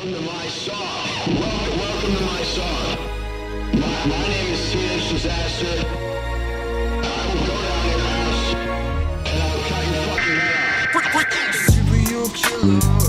Welcome to my song. Welcome to my song. My name is City RaceStyle. I will go down your house and I will cut your fucking head off. Superhero killer.